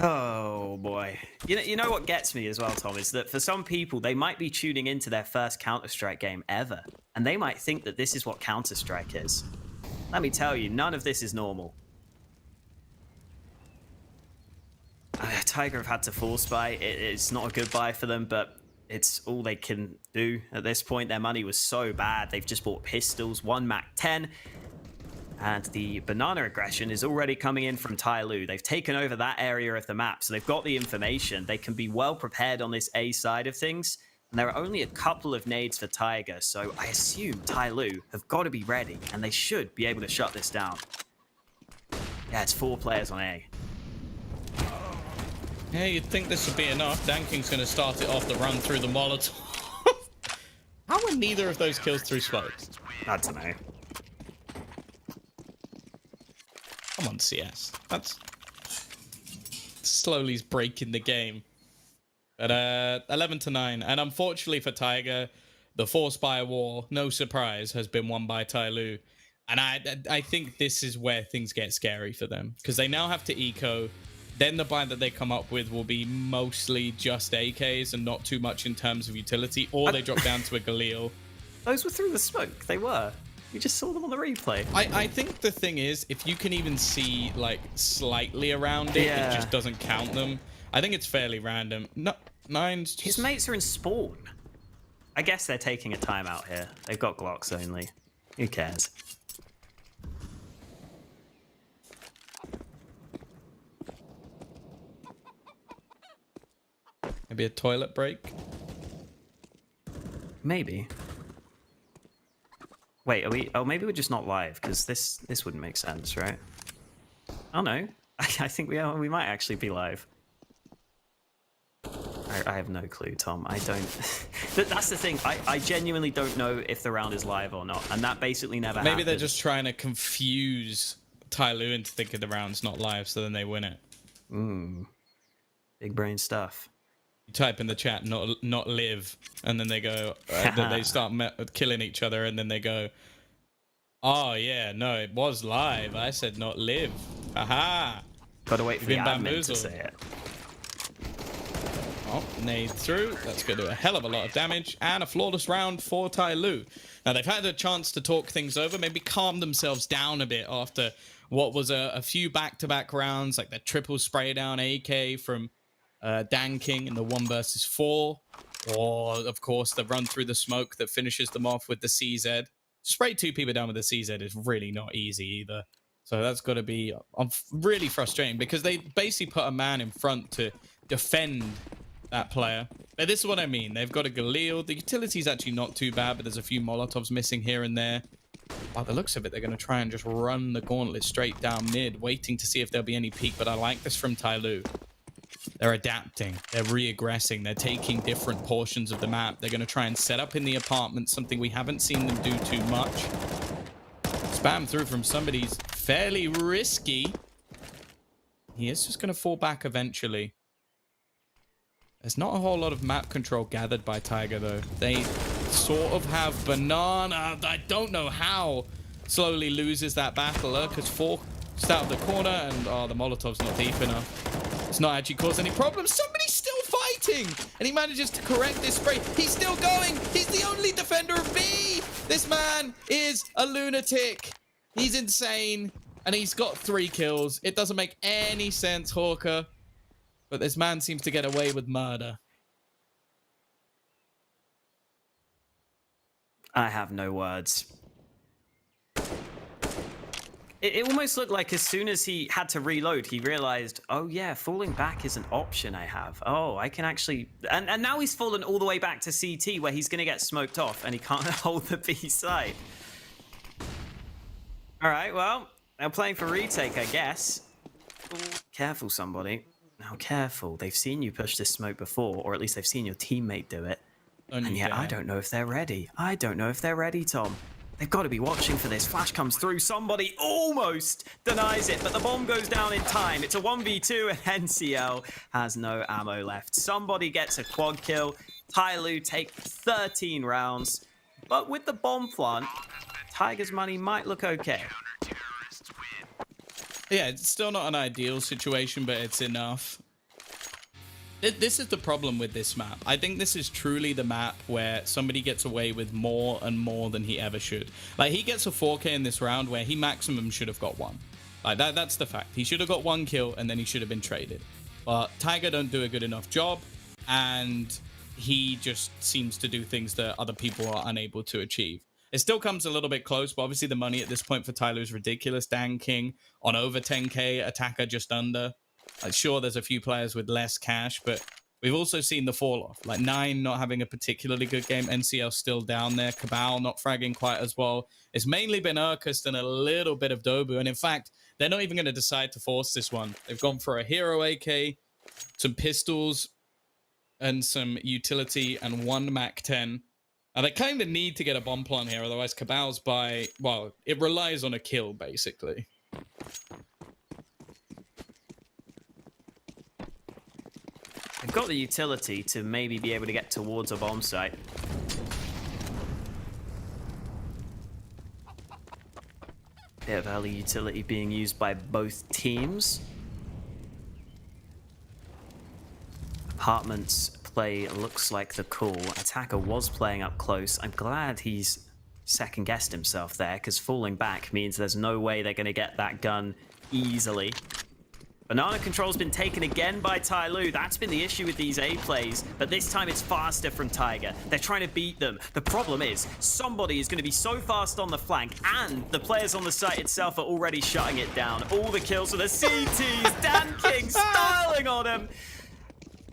Oh boy. You know what gets me as well, Tom, is that for some people, they might be tuning into their first Counter-Strike game ever, and they might think that this is what Counter-Strike is. Let me tell you, none of this is normal. Tiger have had to force buy. It's not a good buy for them, but it's all they can do at this point. Their money was so bad. They've just bought pistols, 1 MAC-10. And the banana aggression is already coming in from TYLOO. They've taken over that area of the map, so they've got the information. They can be well prepared on this A side of things. And there are only a couple of nades for Tiger, so I assume TYLOO have got to be ready, and they should be able to shut this down. Yeah, it's 4 players on A. Yeah, you'd think this would be enough. Danking's going to start it off the run through the Molotov. How are neither of those kills through smoke? I don't know. Come on, CS. That's slowly's breaking the game. But 11-9, and unfortunately for Tiger, the Force by War, no surprise, has been won by TYLOO. And I think this is where things get scary for them, because they now have to eco. Then the buy that they come up with will be mostly just AKs and not too much in terms of utility, or they drop down to a Galil. Those were through the smoke. They were. We just saw them on the replay. I think the thing is, if you can even see like slightly around it, it just doesn't count them. I think it's fairly random. No, Nine's just... His mates are in spawn. I guess they're taking a timeout here. They've got Glocks only. Who cares? Maybe a toilet break? Maybe. Wait, are we... Oh, maybe we're just not live, because this wouldn't make sense, right? Oh, no. I think we might actually be live. I have no clue, Tom. I don't... That's the thing. I genuinely don't know if the round is live or not, and that basically never happens. Maybe they're just trying to confuse TYLOO into thinking the round's not live, so then they win it. Big brain stuff. You type in the chat, not live, and then they go, then they start killing each other, and then they go, oh yeah, no, it was live. I said not live. Aha! Gotta wait for the admin to say it. Oh, nade through. That's going to do a hell of a lot of damage, and a flawless round for TYLOO. Now they've had a chance to talk things over, maybe calm themselves down a bit after what was a few back-to-back rounds, like the triple spray down AK from Danking in the 1 versus 4, or of course the run through the smoke that finishes them off with the CZ. Spray 2 people down with the CZ is really not easy either, so that's got to be really frustrating, because they basically put a man in front to defend that player. But this is what I mean. They've got a Galil. The utility's actually not too bad, but there's a few Molotovs missing here and there. By the looks of it, they're going to try and just run the gauntlet straight down mid, waiting to see if there'll be any peek, but I like this from TYLOO. They're adapting. They're re-aggressing. They're taking different portions of the map. They're going to try and set up in the apartment, something we haven't seen them do too much. Spam through from somebody's fairly risky. He is just going to fall back eventually. There's not a whole lot of map control gathered by Tiger, though. They sort of have banana. I don't know how slowly loses that battler, because Just out of the corner, and the Molotov's not deep enough. It's not actually caused any problems. Somebody's still fighting, and he manages to correct this spray. He's still going. He's the only defender of B. This man is a lunatic. He's insane, and he's got 3 kills. It doesn't make any sense, Hawker, but this man seems to get away with murder. I have no words. It almost looked like as soon as he had to reload, he realized, oh yeah, falling back is an option I have. Oh, I can actually... And now he's fallen all the way back to CT, where he's going to get smoked off, and he can't hold the B side. All right, well, they're playing for retake, I guess. Ooh, careful, somebody. Now, careful. They've seen you push this smoke before, or at least they've seen your teammate do it. And yet, I don't know if they're ready. I don't know if they're ready, Tom. They've got to be watching for this. Flash comes through. Somebody almost denies it, but the bomb goes down in time. It's a 1v2, and NCL has no ammo left. Somebody gets a quad kill. TYLOO take 13 rounds. But with the bomb plant, Tiger's money might look okay. Yeah, it's still not an ideal situation, but it's enough. This is the problem with this map. I think this is truly the map where somebody gets away with more and more than he ever should. Like, he gets a 4K in this round where he maximum should have got 1. Like, that's the fact. He should have got 1 kill, and then he should have been traded. But Tiger don't do a good enough job, and he just seems to do things that other people are unable to achieve. It still comes a little bit close, but obviously the money at this point for TYLOO is ridiculous. Dan King on over 10K, Attacker just under. Sure, there's a few players with less cash, but we've also seen the fall off. Like, 9 not having a particularly good game. NCL still down there. Cabal not fragging quite as well. It's mainly been Urkust and a little bit of Dobu. And in fact, they're not even going to decide to force this one. They've gone for a hero AK, some pistols, and some utility, and 1 MAC-10. They kind of need to get a bomb plant here, otherwise Cabal's by... Well, it relies on a kill, basically. They've got the utility to maybe be able to get towards a bomb site. Bit of early utility being used by both teams. Apartments play looks like the call. Attacker was playing up close. I'm glad he's second-guessed himself there, because falling back means there's no way they're going to get that gun easily. Banana control's been taken again by TYLOO. That's been the issue with these A plays, but this time it's faster from Tiger. They're trying to beat them. The problem is, somebody is going to be so fast on the flank, and the players on the site itself are already shutting it down. All the kills for the CTs. Dan King styling on him.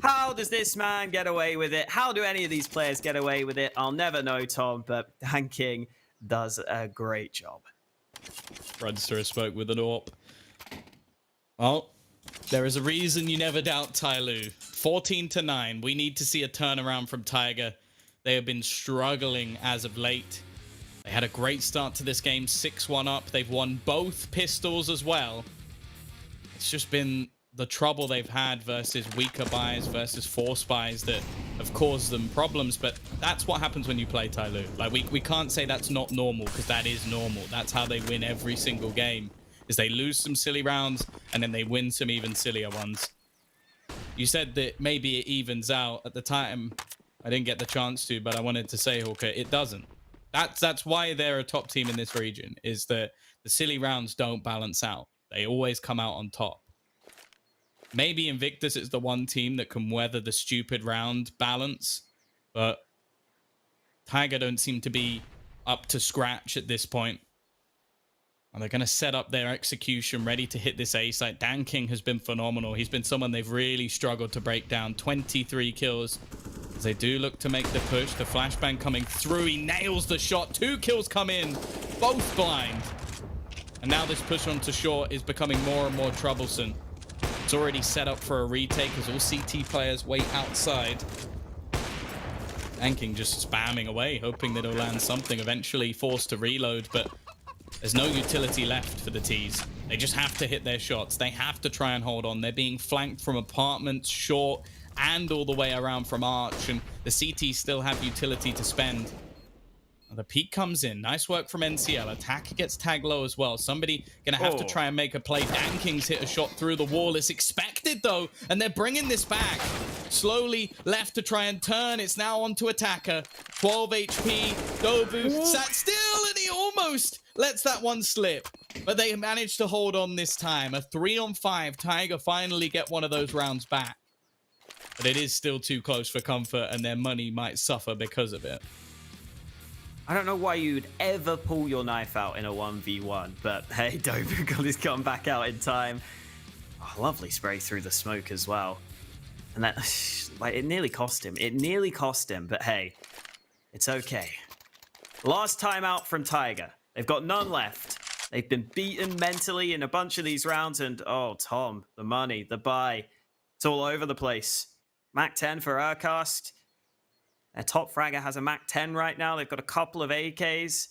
How does this man get away with it? How do any of these players get away with it? I'll never know, Tom, but Dan King does a great job. Runs through a smoke with an AWP. Well, there is a reason you never doubt TYLOO. 14-9. We need to see a turnaround from Tiger. They have been struggling as of late. They had a great start to this game, 6-1 up. They've won both pistols as well. It's just been the trouble they've had versus weaker buys, versus force buys that have caused them problems. But that's what happens when you play TYLOO. Like, we can't say that's not normal, because that is normal. That's how they win every single game. Is they lose some silly rounds, and then they win some even sillier ones. You said that maybe it evens out. At the time, I didn't get the chance to, but I wanted to say, Hawker, it doesn't. That's why they're a top team in this region, is that the silly rounds don't balance out. They always come out on top. Maybe Invictus is the one team that can weather the stupid round balance, but Tiger don't seem to be up to scratch at this point. And they're going to set up their execution ready to hit this A site. Dan King has been phenomenal. He's been someone they've really struggled to break down. 23 kills. As they do look to make the push. The flashbang coming through. He nails the shot. 2 kills come in. Both blind. And now this push onto short is becoming more and more troublesome. It's already set up for a retake as all CT players wait outside. Dan King just spamming away, hoping that he'll land something. Eventually forced to reload, but there's no utility left for the T's. They just have to hit their shots. They have to try and hold on. They're being flanked from apartments, short, and all the way around from arch. And the CTs still have utility to spend. The peak comes in. Nice work from NCL. Attacker gets tagged low as well. Somebody going to have to try and make a play. Danking's hit a shot through the wall. It's expected, though, and they're bringing this back. Slowly left to try and turn. It's now on to Attacker. 12 HP. Dobu sat still, and he almost lets that one slip. But they managed to hold on this time. A 3-on-5. Tiger finally get one of those rounds back. But it is still too close for comfort, and their money might suffer because of it. I don't know why you'd ever pull your knife out in a 1v1, but hey, Dobu got his gun back out in time. Oh, lovely spray through the smoke as well. And that, like, it nearly cost him. It nearly cost him, but hey, it's okay. Last time out from Tiger. They've got none left. They've been beaten mentally in a bunch of these rounds, and oh, Tom, the money, the buy, it's all over the place. Mac 10 for Urcast. Their top fragger has a Mac 10 right now. They've got a couple of AKs.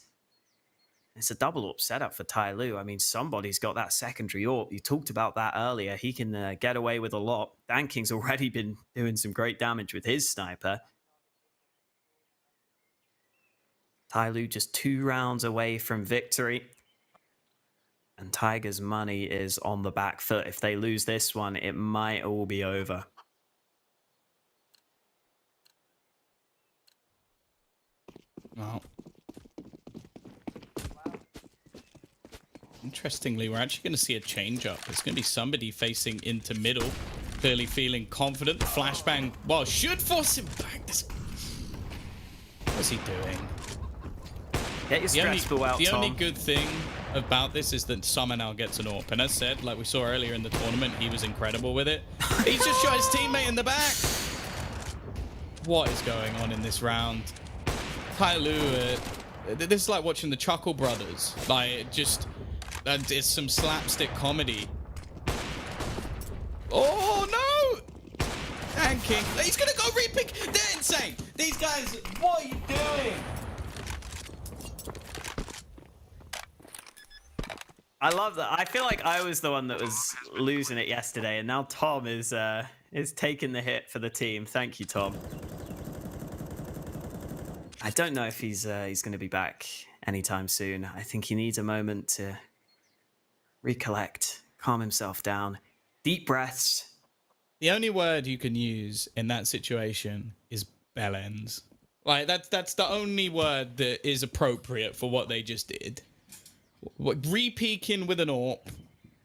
It's a double AWP setup for TYLOO. I mean, somebody's got that secondary AWP. You talked about that earlier. He can get away with a lot. Danking's already been doing some great damage with his sniper. TYLOO just 2 rounds away from victory. And Tiger's money is on the back foot. If they lose this one, it might all be over. Wow. Interestingly, we're actually going to see a change up. It's going to be somebody facing into middle, clearly feeling confident. The flashbang, well, should force him back. What's he doing? Get your stressful out, The Tom. only good thing about this is that Summer now gets an AWP. And as said, like we saw earlier in the tournament, he was incredible with it. He's just shot his teammate in the back. What is going on in this round? TYLOO, this is like watching the Chuckle Brothers. Like, just, it's some slapstick comedy. Oh, no! Tanking. He's going to go repick. They're insane. These guys, what are you doing? I love that. I feel like I was the one that was losing it yesterday, and now Tom is taking the hit for the team. Thank you, Tom. I don't know if he's going to be back anytime soon. I think he needs a moment to recollect, calm himself down, deep breaths. The only word you can use in that situation is bellends. Like, that's the only word that is appropriate for what they just did. Re-peeking with an AWP.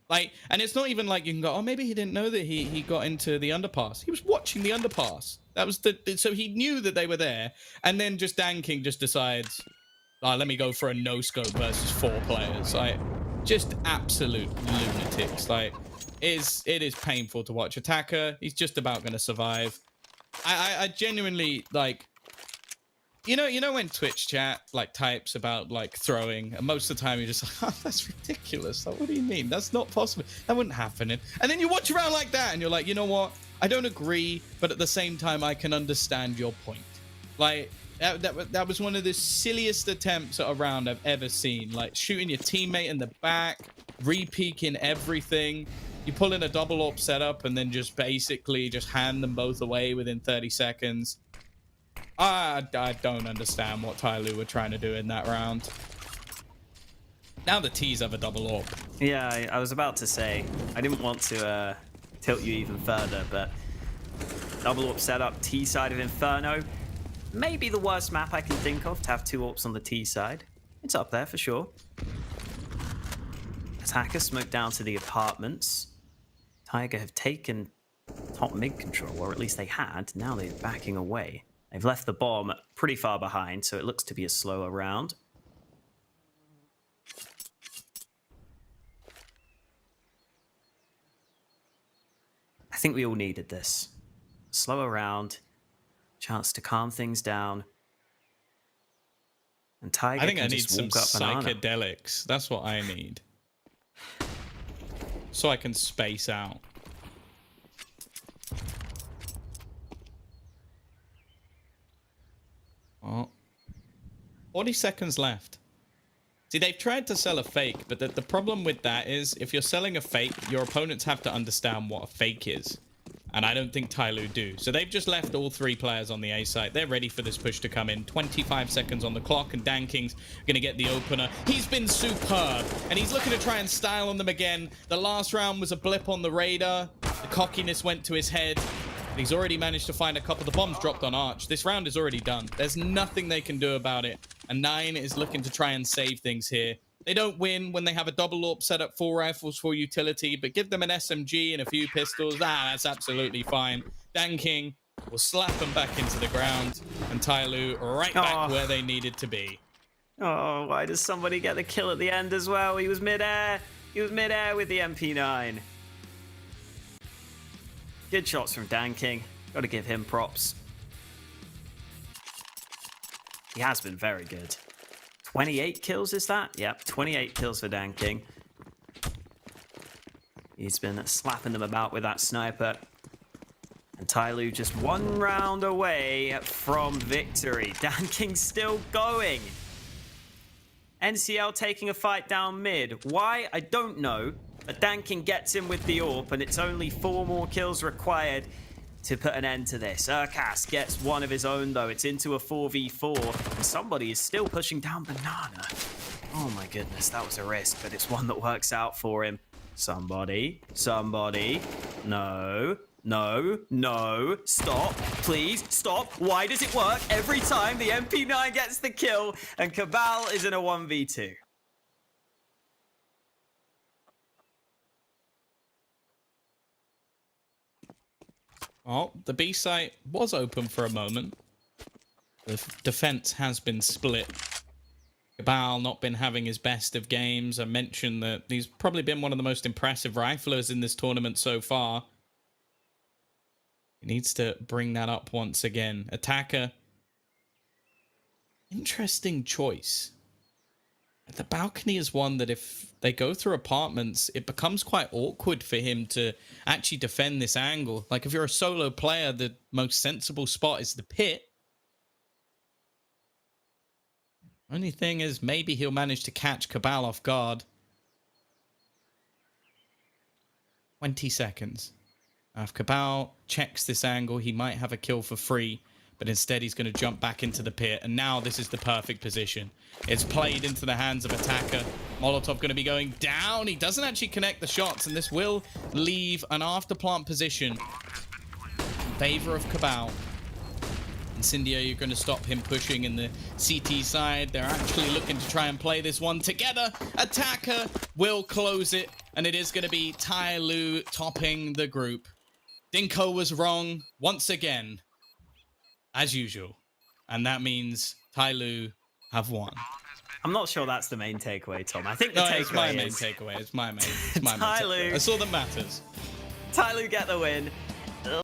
Like, and it's not even like you can go, oh, maybe he didn't know that he got into the underpass. He was watching the underpass. That was so he knew that they were there, and then just Danking just decides, let me go for a no-scope versus 4 players. Like, just absolute lunatics. Like, it is painful to watch. Attacker, he's just about going to survive. I genuinely, like, you know when Twitch chat like types about like throwing, and most of the time you're just like, oh, that's ridiculous. Like, what do you mean? That's not possible. That wouldn't happen. And then you watch around like that, and you're like, you know what? I don't agree, but at the same time, I can understand your point. Like, that was one of the silliest attempts at a round I've ever seen. Like, shooting your teammate in the back, re-peeking everything. You pull in a double AWP setup, and then just basically just hand them both away within 30 seconds. I don't understand what TYLOO were trying to do in that round. Now the T's have a double AWP. Yeah, I was about to say, I didn't want to tilt you even further, but double AWP setup, T side of Inferno. Maybe the worst map I can think of to have 2 AWPs on the T side. It's up there for sure. Attacker smoked down to the apartments. Tiger have taken top mid control, or at least they had. Now they're backing away. They've left the bomb pretty far behind, so it looks to be a slower round. I think we all needed this. Slower round, chance to calm things down. And Tiger I think can I need just some walk up banana. psychedelics. That's what I need. So I can space out. Oh. 40 seconds left. See, they've tried to sell a fake, but the problem with that is if you're selling a fake, your opponents have to understand what a fake is. And I don't think TYLOO do. So they've just left all 3 players on the A site. They're ready for this push to come in. 25 seconds on the clock, and Danking's going to get the opener. He's been superb, and he's looking to try and style on them again. The last round was a blip on the radar. The cockiness went to his head. And he's already managed to find a couple. The bombs dropped on Arch. This round is already done. There's nothing they can do about it. And 9 is looking to try and save things here. They don't win when they have a double AWP set up, 4 rifles for utility, but give them an SMG and a few pistols. That's absolutely fine. Danking will slap them back into the ground, and TYLOO right back where they needed to be. Oh, why does somebody get the kill at the end as well? He was mid-air. He was mid-air with the MP9. Good shots from Danking. Got to give him props. He has been very good. 28 kills, is that? Yep, 28 kills for Danking. He's been slapping them about with that sniper. And TYLOO just 1 round away from victory. Danking's still going. NCL taking a fight down mid. Why? I don't know. But Danking gets him with the AWP, and it's only 4 more kills required to put an end to this. Urkas gets one of his own, though. It's into a 4v4, and somebody is still pushing down Banana. Oh my goodness, that was a risk, but it's one that works out for him. Somebody. No, stop, please, stop. Why does it work every time the MP9 gets the kill and Cabal is in a 1v2? Oh, the B site was open for a moment. The defense has been split. Cabal not been having his best of games. I mentioned that he's probably been one of the most impressive riflers in this tournament so far. He needs to bring that up once again. Attacker. Interesting choice. The balcony is one that if they go through apartments, it becomes quite awkward for him to actually defend this angle. Like if you're a solo player, the most sensible spot is the pit. Only thing is maybe he'll manage to catch Cabal off guard. 20 seconds. Now if Cabal checks this angle, he might have a kill for free. But instead, he's going to jump back into the pit. And now this is the perfect position. It's played into the hands of Attacker. Molotov going to be going down. He doesn't actually connect the shots. And this will leave an afterplant position in favor of Cabal. Incendio, you're going to stop him pushing in the CT side. They're actually looking to try and play this one together. Attacker will close it. And it is going to be TYLOO topping the group. Dinko was wrong once again. As usual. And that means TYLOO have won. I'm not sure that's the main takeaway, Tom. I think the takeaway it's my main takeaway. It's my main takeaway. That's all that matters. TYLOO get the win.